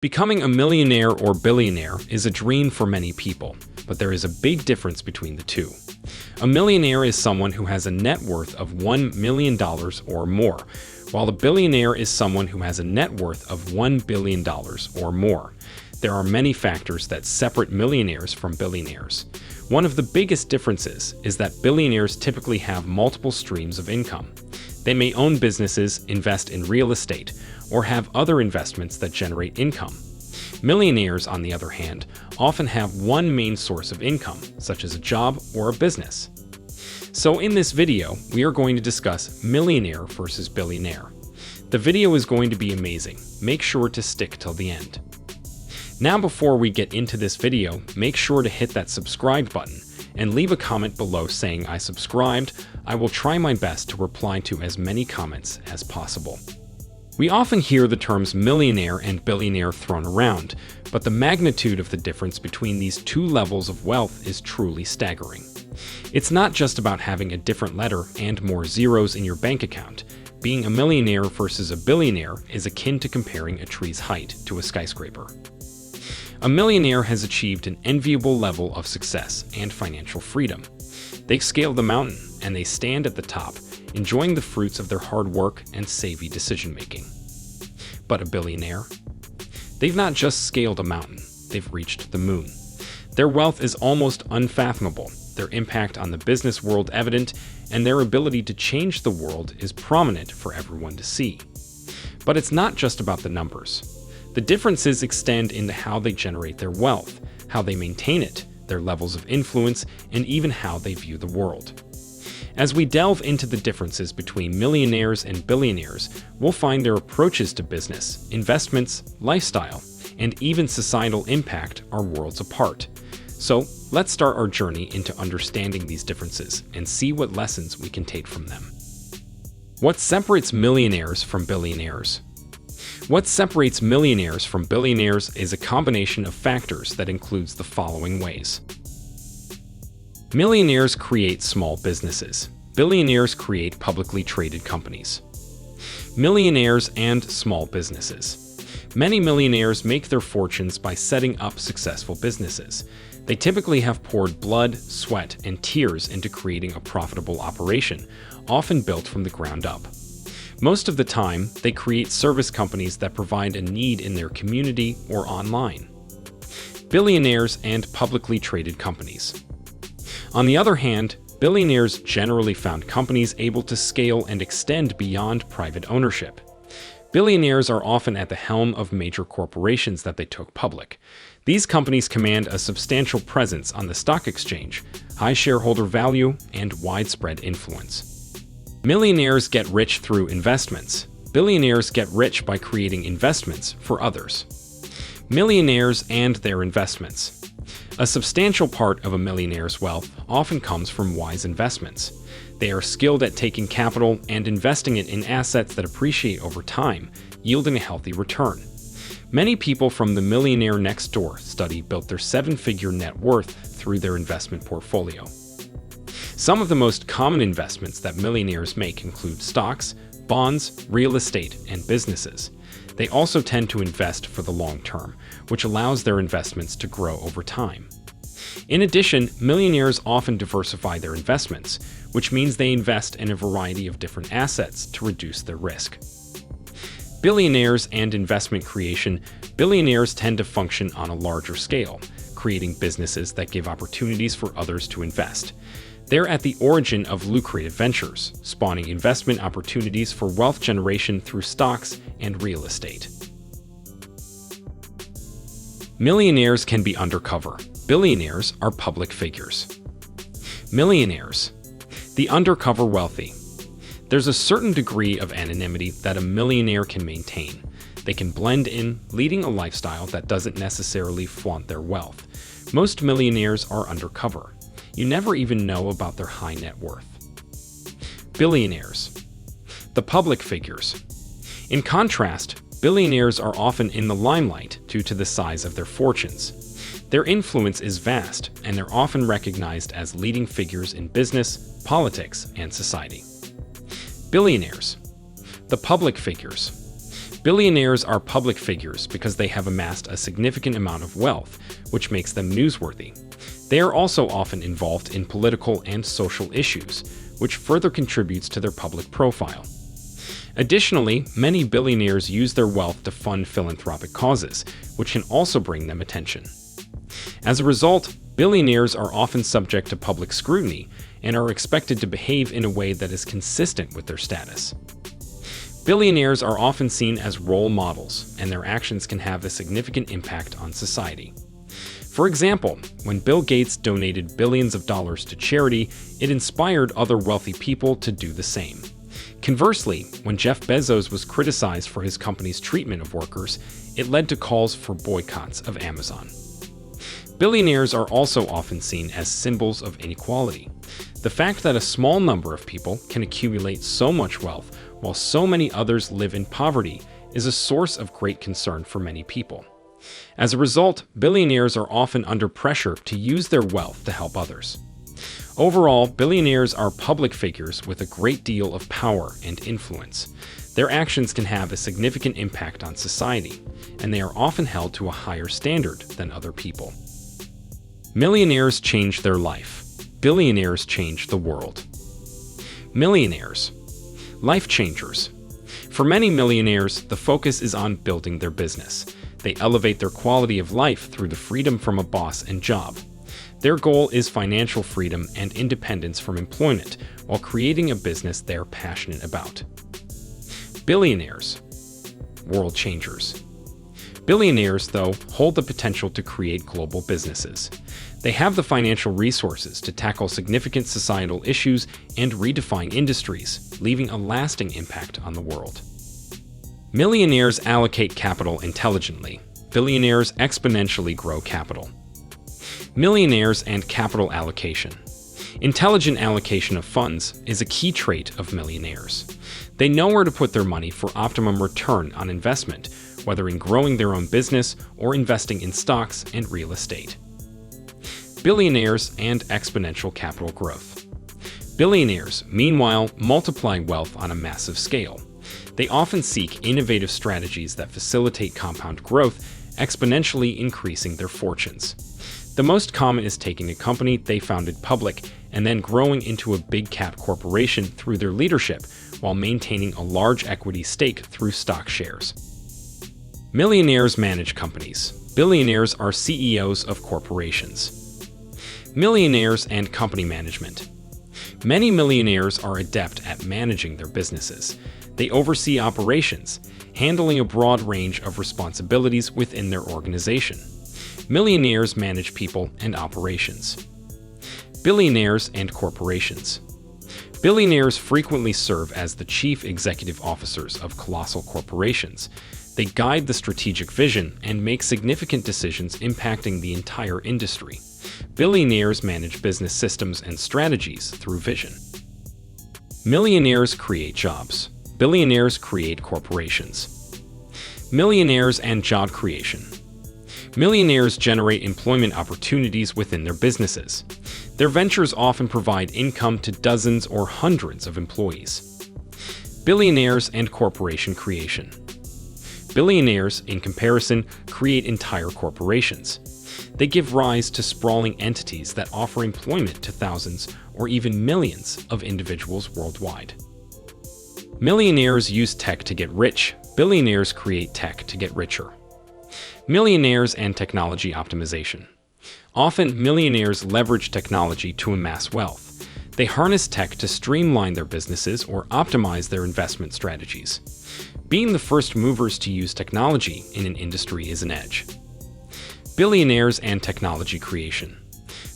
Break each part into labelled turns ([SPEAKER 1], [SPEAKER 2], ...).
[SPEAKER 1] Becoming a millionaire or billionaire is a dream for many people, but there is a big difference between the two. A millionaire is someone who has a net worth of $1 million or more, while a billionaire is someone who has a net worth of $1 billion or more. There are many factors that separate millionaires from billionaires. One of the biggest differences is that billionaires typically have multiple streams of income. They may own businesses, invest in real estate, or have other investments that generate income. Millionaires, on the other hand, often have one main source of income, such as a job or a business. So in this video, we are going to discuss millionaire versus billionaire. The video is going to be amazing. Make sure to stick till the end. Now, before we get into this video, make sure to hit that subscribe button and leave a comment below saying I subscribed. I will try my best to reply to as many comments as possible. We often hear the terms millionaire and billionaire thrown around, but the magnitude of the difference between these two levels of wealth is truly staggering. It's not just about having a different letter and more zeros in your bank account. Being a millionaire versus a billionaire is akin to comparing a tree's height to a skyscraper. A millionaire has achieved an enviable level of success and financial freedom. They've scaled the mountain, and they stand at the top, enjoying the fruits of their hard work and savvy decision-making. But a billionaire? They've not just scaled a mountain, they've reached the moon. Their wealth is almost unfathomable, their impact on the business world evident, and their ability to change the world is prominent for everyone to see. But it's not just about the numbers. The differences extend into how they generate their wealth, how they maintain it, their levels of influence, and even how they view the world. As we delve into the differences between millionaires and billionaires, we'll find their approaches to business, investments, lifestyle, and even societal impact are worlds apart. So, let's start our journey into understanding these differences and see what lessons we can take from them. What separates millionaires from billionaires? What separates millionaires from billionaires is a combination of factors that includes the following ways. Millionaires create small businesses. Billionaires create publicly traded companies. Millionaires and small businesses. Many millionaires make their fortunes by setting up successful businesses. They typically have poured blood, sweat, and tears into creating a profitable operation, often built from the ground up. Most of the time, they create service companies that provide a need in their community or online. Billionaires and publicly traded companies. On the other hand, billionaires generally found companies able to scale and extend beyond private ownership. Billionaires are often at the helm of major corporations that they took public. These companies command a substantial presence on the stock exchange, high shareholder value, and widespread influence. Millionaires get rich through investments. Billionaires get rich by creating investments for others. Millionaires and their investments. A substantial part of a millionaire's wealth often comes from wise investments. They are skilled at taking capital and investing it in assets that appreciate over time, yielding a healthy return. Many people from the Millionaire Next Door study built their seven-figure net worth through their investment portfolio. Some of the most common investments that millionaires make include stocks, bonds, real estate, and businesses. They also tend to invest for the long term, which allows their investments to grow over time. In addition, millionaires often diversify their investments, which means they invest in a variety of different assets to reduce their risk. Billionaires and investment creation. Billionaires tend to function on a larger scale, creating businesses that give opportunities for others to invest. They're at the origin of lucrative ventures, spawning investment opportunities for wealth generation through stocks and real estate. Millionaires can be undercover. Billionaires are public figures. Millionaires, the undercover wealthy. There's a certain degree of anonymity that a millionaire can maintain. They can blend in, leading a lifestyle that doesn't necessarily flaunt their wealth. Most millionaires are undercover. You never even know about their high net worth. Billionaires, the public figures. In contrast, billionaires are often in the limelight due to the size of their fortunes. Their influence is vast, and they're often recognized as leading figures in business, politics, and society. Billionaires, the public figures. Billionaires are public figures because they have amassed a significant amount of wealth, which makes them newsworthy. They are also often involved in political and social issues, which further contributes to their public profile. Additionally, many billionaires use their wealth to fund philanthropic causes, which can also bring them attention. As a result, billionaires are often subject to public scrutiny and are expected to behave in a way that is consistent with their status. Billionaires are often seen as role models, and their actions can have a significant impact on society. For example, when Bill Gates donated billions of dollars to charity, it inspired other wealthy people to do the same. Conversely, when Jeff Bezos was criticized for his company's treatment of workers, it led to calls for boycotts of Amazon. Billionaires are also often seen as symbols of inequality. The fact that a small number of people can accumulate so much wealth while so many others live in poverty is a source of great concern for many people. As a result, billionaires are often under pressure to use their wealth to help others. Overall, billionaires are public figures with a great deal of power and influence. Their actions can have a significant impact on society, and they are often held to a higher standard than other people. Millionaires change their life. Billionaires change the world. Millionaires. Life changers. For many millionaires, the focus is on building their business. They elevate their quality of life through the freedom from a boss and job. Their goal is financial freedom and independence from employment while creating a business they are passionate about. Billionaires. World changers. Billionaires, though, hold the potential to create global businesses. They have the financial resources to tackle significant societal issues and redefine industries, leaving a lasting impact on the world. Millionaires allocate capital intelligently. Billionaires exponentially grow capital. Millionaires and capital allocation. Intelligent allocation of funds is a key trait of millionaires. They know where to put their money for optimum return on investment, whether in growing their own business or investing in stocks and real estate. Billionaires and exponential capital growth. Billionaires, meanwhile, multiply wealth on a massive scale. They often seek innovative strategies that facilitate compound growth, exponentially increasing their fortunes. The most common is taking a company they founded public and then growing into a big-cap corporation through their leadership, while maintaining a large equity stake through stock shares. Millionaires manage companies. Billionaires are CEOs of corporations. Millionaires and company management. Many millionaires are adept at managing their businesses. They oversee operations, handling a broad range of responsibilities within their organization. Millionaires manage people and operations. Billionaires and corporations. Billionaires frequently serve as the chief executive officers of colossal corporations. They guide the strategic vision and make significant decisions impacting the entire industry. Billionaires manage business systems and strategies through vision. Millionaires create jobs. Billionaires create corporations. Millionaires and job creation. Millionaires generate employment opportunities within their businesses. Their ventures often provide income to dozens or hundreds of employees. Billionaires and corporation creation. Billionaires, in comparison, create entire corporations. They give rise to sprawling entities that offer employment to thousands or even millions of individuals worldwide. Millionaires use tech to get rich. Billionaires create tech to get richer. Millionaires and technology optimization. Often, millionaires leverage technology to amass wealth. They harness tech to streamline their businesses or optimize their investment strategies. Being the first movers to use technology in an industry is an edge. Billionaires and technology creation.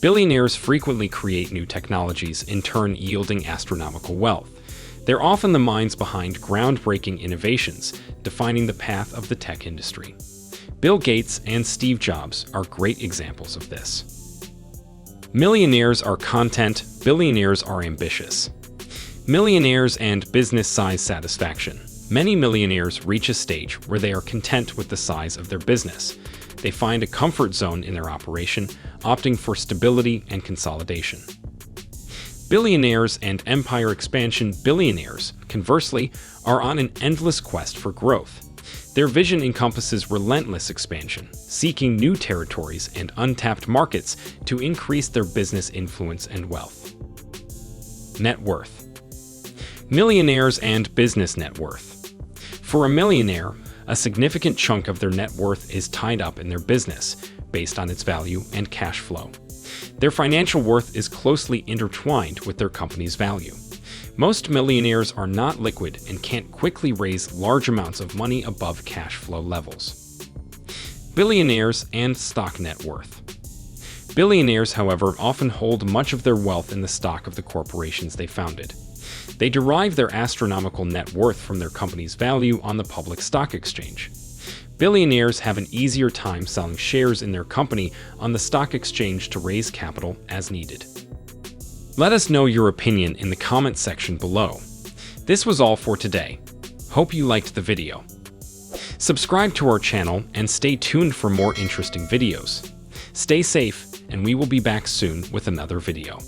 [SPEAKER 1] Billionaires frequently create new technologies, in turn yielding astronomical wealth. They're often the minds behind groundbreaking innovations, defining the path of the tech industry. Bill Gates and Steve Jobs are great examples of this. Millionaires are content, billionaires are ambitious. Millionaires and business size satisfaction. Many millionaires reach a stage where they are content with the size of their business. They find a comfort zone in their operation, opting for stability and consolidation. Billionaires and empire expansion. Billionaires, conversely, are on an endless quest for growth. Their vision encompasses relentless expansion, seeking new territories and untapped markets to increase their business influence and wealth. Net worth. Millionaires and business net worth. For a millionaire, a significant chunk of their net worth is tied up in their business, based on its value and cash flow. Their financial worth is closely intertwined with their company's value. Most millionaires are not liquid and can't quickly raise large amounts of money above cash flow levels. Billionaires and stock net worth. Billionaires, however, often hold much of their wealth in the stock of the corporations they founded. They derive their astronomical net worth from their company's value on the public stock exchange. Billionaires have an easier time selling shares in their company on the stock exchange to raise capital as needed. Let us know your opinion in the comment section below. This was all for today. Hope you liked the video. Subscribe to our channel and stay tuned for more interesting videos. Stay safe, and we will be back soon with another video.